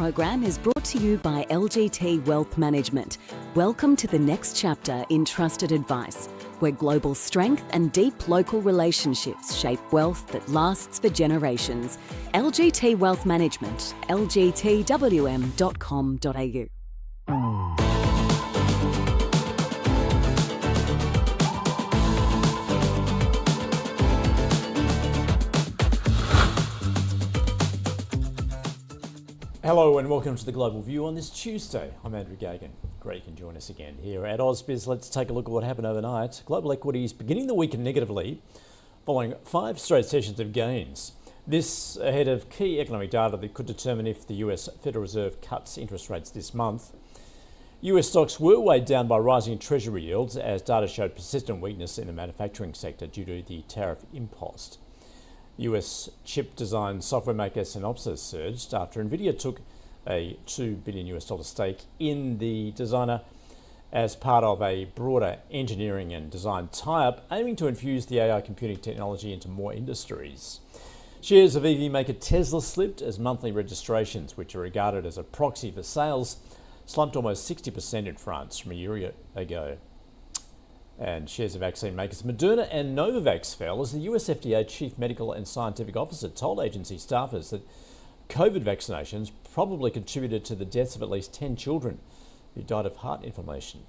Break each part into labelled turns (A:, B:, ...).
A: program is brought to you by LGT Wealth Management. Welcome to the next chapter in trusted advice, where global strength and deep local relationships shape wealth that lasts for generations. LGT Wealth Management, lgtwm.com.au.
B: Hello and welcome to the Global View on this Tuesday. I'm Andrew Gagan. Great you can join us again here at AusBiz. Let's take a look at what happened overnight. Global equities beginning the week negatively following 5 straight sessions of gains. This ahead of key economic data that could determine if the US Federal Reserve cuts interest rates this month. US stocks were weighed down by rising treasury yields as data showed persistent weakness in the manufacturing sector due to the tariff impost. US chip design software maker Synopsys surged after Nvidia took a $2 billion stake in the designer as part of a broader engineering and design tie-up aiming to infuse the AI computing technology into more industries. Shares of EV maker Tesla slipped as monthly registrations, which are regarded as a proxy for sales, slumped almost 60% in France from a year ago. And shares of vaccine makers Moderna and Novavax fell as the US FDA Chief Medical and Scientific Officer told agency staffers that COVID vaccinations probably contributed to the deaths of at least 10 children who died of heart inflammation.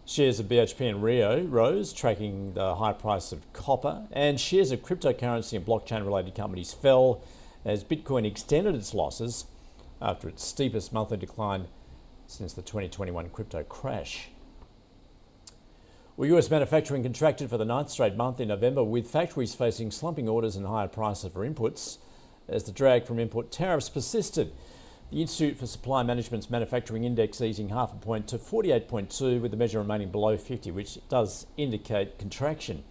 B: Shares of BHP and Rio rose, tracking the high price of copper, and shares of cryptocurrency and blockchain-related companies fell as Bitcoin extended its losses after its steepest monthly decline since the 2021 crypto crash. Well, US manufacturing contracted for the 9th straight month in November, with factories facing slumping orders and higher prices for inputs as the drag from import tariffs persisted. The Institute for Supply Management's manufacturing index easing half a point to 48.2, with the measure remaining below 50, which does indicate contraction.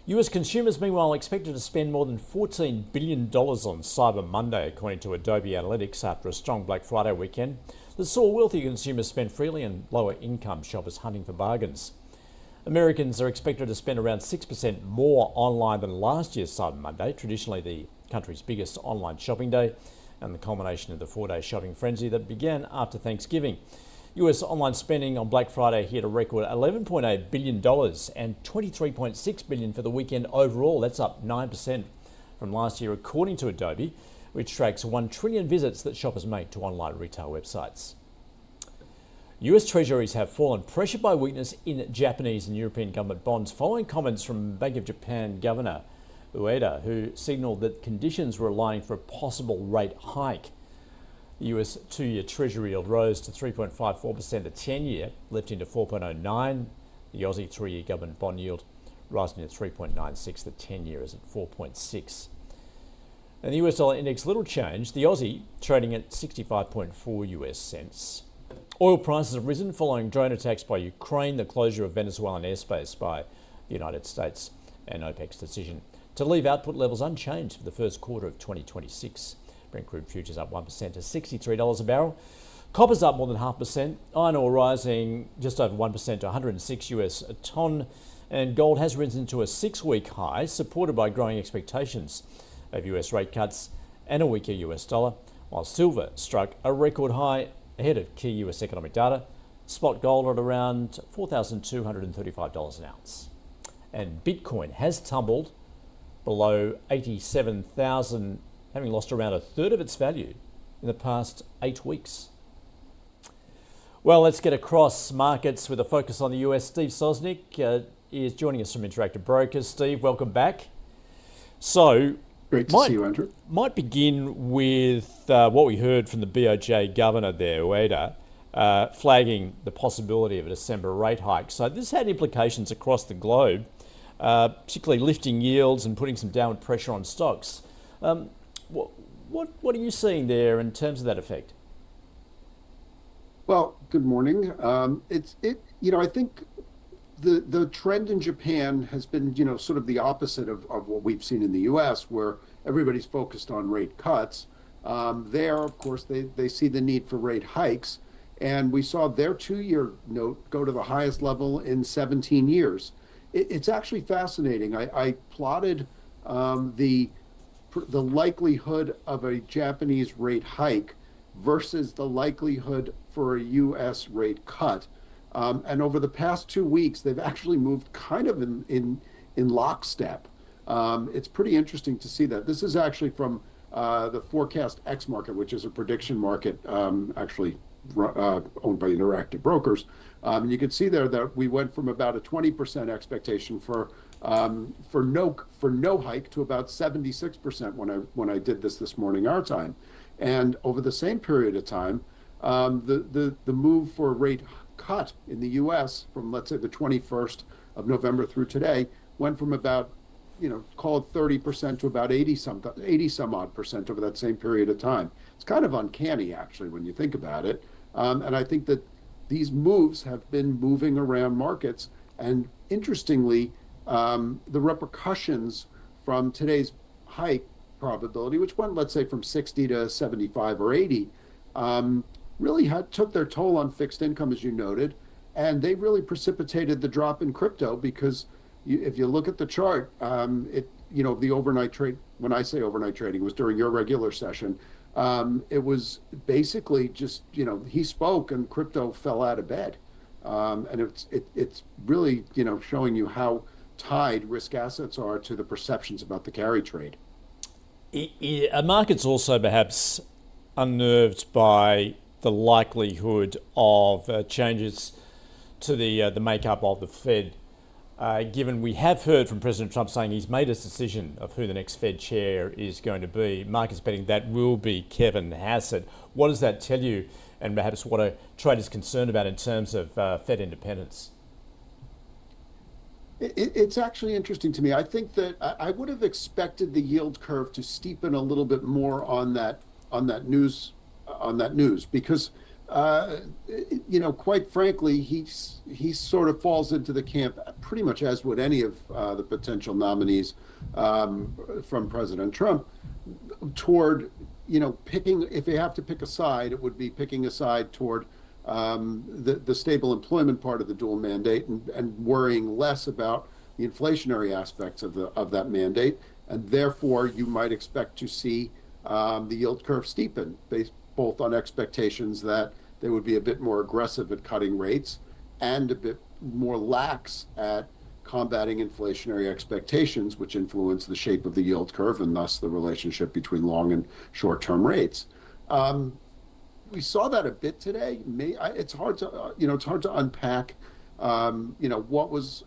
B: US consumers, meanwhile, expected to spend more than $14 billion on Cyber Monday, according to Adobe Analytics, after a strong Black Friday weekend that saw wealthy consumers spend freely and lower income shoppers hunting for bargains. Americans are expected to spend around 6% more online than last year's Cyber Monday, traditionally the country's biggest online shopping day, and the culmination of the 4-day shopping frenzy that began after Thanksgiving. US online spending on Black Friday hit a record $11.8 billion and $23.6 billion for the weekend overall. That's up 9% from last year, according to Adobe, which tracks 1 trillion visits that shoppers make to online retail websites. US Treasuries have fallen, pressured by weakness in Japanese and European government bonds, following comments from Bank of Japan Governor Ueda, who signalled that conditions were aligning for a possible rate hike. The US 2-year Treasury yield rose to 3.54%, the 10-year lifting to 4.09%. The Aussie 3-year government bond yield rising to 3.96%, the 10-year is at 4.6%. And the US dollar index little change, the Aussie trading at 65.4 US cents. Oil prices have risen following drone attacks by Ukraine, the closure of Venezuelan airspace by the United States, and OPEC's decision to leave output levels unchanged for the first quarter of 2026. Brent crude futures up 1% to $63 a barrel. Copper's up more than 0.5%. Iron ore rising just over 1% to 106 US a tonne. And gold has risen to a 6-week high, supported by growing expectations of US rate cuts and a weaker US dollar, while silver struck a record high ahead of key US economic data. Spot gold at around $4,235 an ounce. And Bitcoin has tumbled below 87,000, having lost around a third of its value in the past 8 weeks. Well, let's get across markets with a focus on the US. Steve Sosnick is joining us from Interactive Brokers. Steve, welcome back. So,
C: great to see you, Andrew.
B: Might begin with what we heard from the BOJ governor there, Ueda, flagging the possibility of a December rate hike. So this had implications across the globe, particularly lifting yields and putting some downward pressure on stocks. What are you seeing there in terms of that effect?
C: Well, good morning. I think the trend in Japan has been, sort of the opposite of what we've seen in the US, where everybody's focused on rate cuts. There, of course, they see the need for rate hikes. And we saw their 2-year note go to the highest level in 17 years. It's actually fascinating. I plotted the likelihood of a Japanese rate hike versus the likelihood for a U.S. rate cut. And over the past 2 weeks, they've actually moved kind of in lockstep. It's pretty interesting to see that. This is actually from the Forecast X market, which is a prediction market actually owned by Interactive Brokers. And you can see there that we went from about a 20% expectation for no hike to about 76% when I did this morning our time. And over the same period of time, the move for a rate cut in the U.S. from, let's say, the 21st of November through today went from about, call it 30% to about 80 some odd percent over that same period of time. It's kind of uncanny, actually, when you think about it. And I think that these moves have been moving around markets. And interestingly, the repercussions from today's hike probability, which went, let's say, from 60 to 75 or 80, really took their toll on fixed income, as you noted. And they really precipitated the drop in crypto because if you look at the chart, the overnight trade, when I say overnight trading, was during your regular session. It was basically just, he spoke and crypto fell out of bed. And it's really, showing you how tied risk assets are to the perceptions about the carry trade.
B: Are markets also perhaps unnerved by the likelihood of changes to the makeup of the Fed, given we have heard from President Trump saying he's made his decision of who the next Fed chair is going to be? Markets betting that will be Kevin Hassett. What does that tell you, and perhaps what a trade is concerned about in terms of Fed independence?
C: It's actually interesting to me. I think that I would have expected the yield curve to steepen a little bit more on that news because quite frankly, he sort of falls into the camp pretty much as would any of the potential nominees from President Trump toward picking. If you have to pick a side, it would be picking a side toward the stable employment part of the dual mandate and worrying less about the inflationary aspects of that mandate, and therefore you might expect to see the yield curve steepen based both on expectations that they would be a bit more aggressive at cutting rates and a bit more lax at combating inflationary expectations, which influence the shape of the yield curve and thus the relationship between long and short-term rates. We saw that a bit today. It's hard to unpack, what was,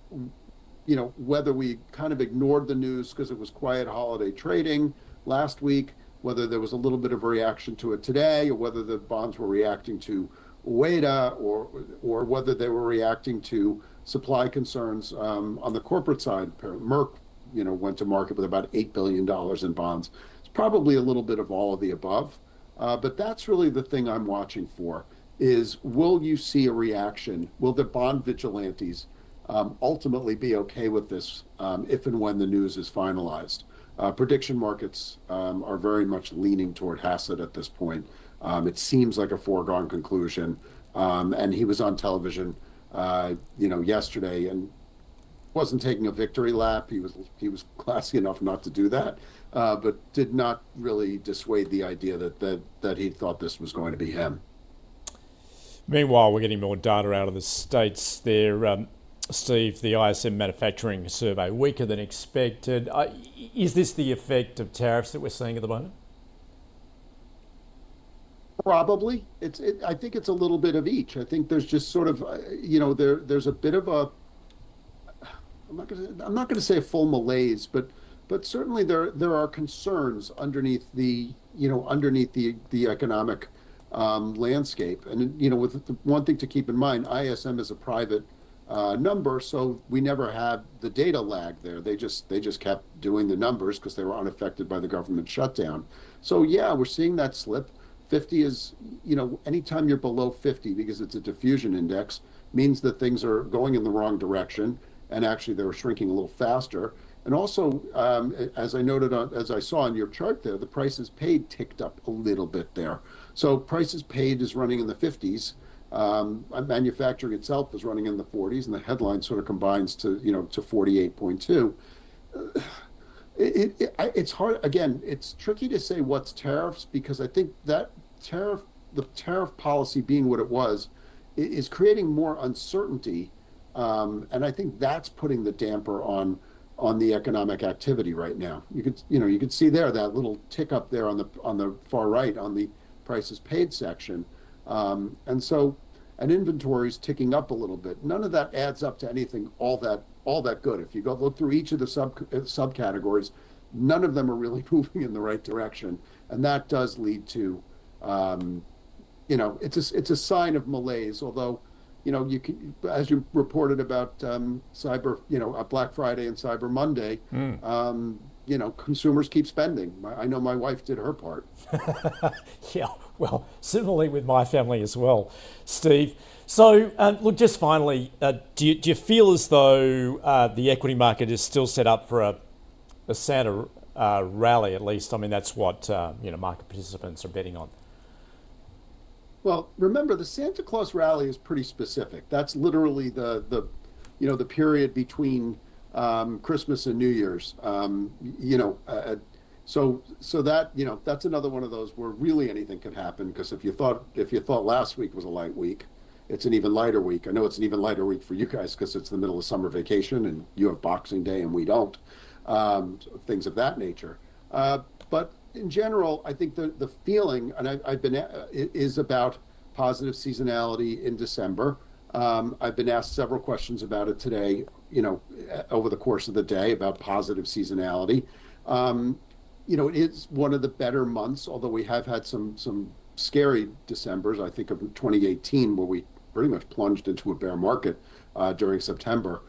C: whether we kind of ignored the news because it was quiet holiday trading last week, whether there was a little bit of a reaction to it today, or whether the bonds were reacting to UEDA, or whether they were reacting to supply concerns on the corporate side. Merck, went to market with about $8 billion in bonds. It's probably a little bit of all of the above. But that's really the thing I'm watching for is, will you see a reaction? Will the bond vigilantes ultimately be okay with this if and when the news is finalized? Prediction markets are very much leaning toward Hassett at this point. It seems like a foregone conclusion. And he was on television, yesterday and wasn't taking a victory lap. He was classy enough not to do that, but did not really dissuade the idea that he thought this was going to be him.
B: Meanwhile, we're getting more data out of the States there. Steve, the ISM manufacturing survey, weaker than expected. Is this the effect of tariffs that we're seeing at the moment? Probably.
C: I think it's a little bit of each. I think there's just sort of, there's a bit of a, I'm not going to say a full malaise, but certainly there are concerns underneath the economic landscape. And, with the one thing to keep in mind, ISM is a private number, so we never had the data lag there. They just kept doing the numbers because they were unaffected by the government shutdown. So yeah, we're seeing that slip. 50 is, anytime you're below 50, because it's a diffusion index, means that things are going in the wrong direction, and actually they were shrinking a little faster. And also, as I saw on your chart there, the prices paid ticked up a little bit there. So prices paid is running in the 50s. Manufacturing itself is running in the 40s, and the headline sort of combines to 48.2. It's hard. Again, it's tricky to say what's tariffs, because I think that tariff the tariff policy being what it was is creating more uncertainty, and I think that's putting the damper on the economic activity right now. You could see there that little tick up there on the far right on the prices paid section, and inventory's ticking up a little bit. None of that adds up to anything all that good. If you go look through each of the subcategories, none of them are really moving in the right direction, and that does lead to, it's a sign of malaise. Although, you can, as you reported about Black Friday and Cyber Monday, consumers keep spending. I know my wife did her part.
B: Yeah, well, similarly with my family as well, Steve. So, look, just finally, do you feel as though the equity market is still set up for a Santa rally, at least? I mean, that's what market participants are betting on.
C: Well, remember, the Santa Claus rally is pretty specific. That's literally the period between Christmas and New Year's. So that that's another one of those where really anything could happen. Because if you thought last week was a light week, it's an even lighter week. I know it's an even lighter week for you guys because it's the middle of summer vacation and you have Boxing Day and we don't. Things of that nature. But in general, I think the feeling, and I've been is about positive seasonality in December. I've been asked several questions about it today, over the course of the day about positive seasonality. It is one of the better months, although we have had some scary Decembers. I think of 2018, where we pretty much plunged into a bear market during September.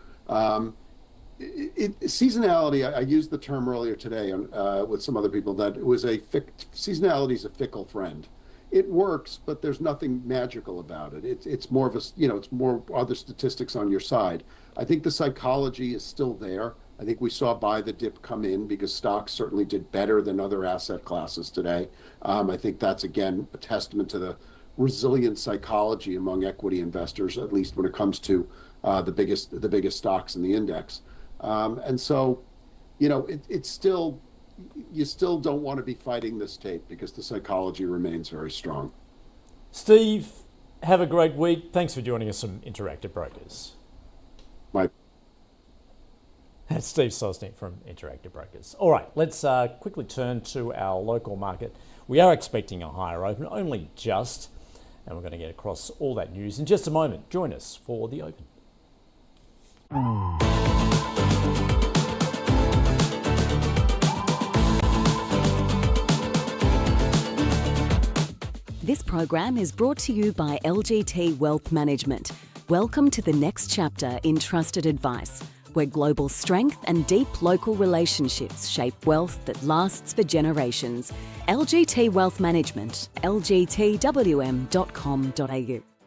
C: Seasonality, I used the term earlier today with some other people that it was seasonality is a fickle friend. It works, but there's nothing magical about it. It's more of it's more other statistics on your side. I think the psychology is still there. I think we saw buy the dip come in because stocks certainly did better than other asset classes today. I think that's, again, a testament to the resilient psychology among equity investors, at least when it comes to the biggest stocks in the index. And so, it's still, you still don't want to be fighting this tape because the psychology remains very strong.
B: Steve, have a great week. Thanks for joining us from Interactive Brokers. That's Steve Sosnick from Interactive Brokers. All right, let's quickly turn to our local market. We are expecting a higher open, only just, and we're going to get across all that news in just a moment. Join us for the open.
A: This program is brought to you by LGT Wealth Management. Welcome to the next chapter in trusted advice, where global strength and deep local relationships shape wealth that lasts for generations. LGT Wealth Management, lgtwm.com.au.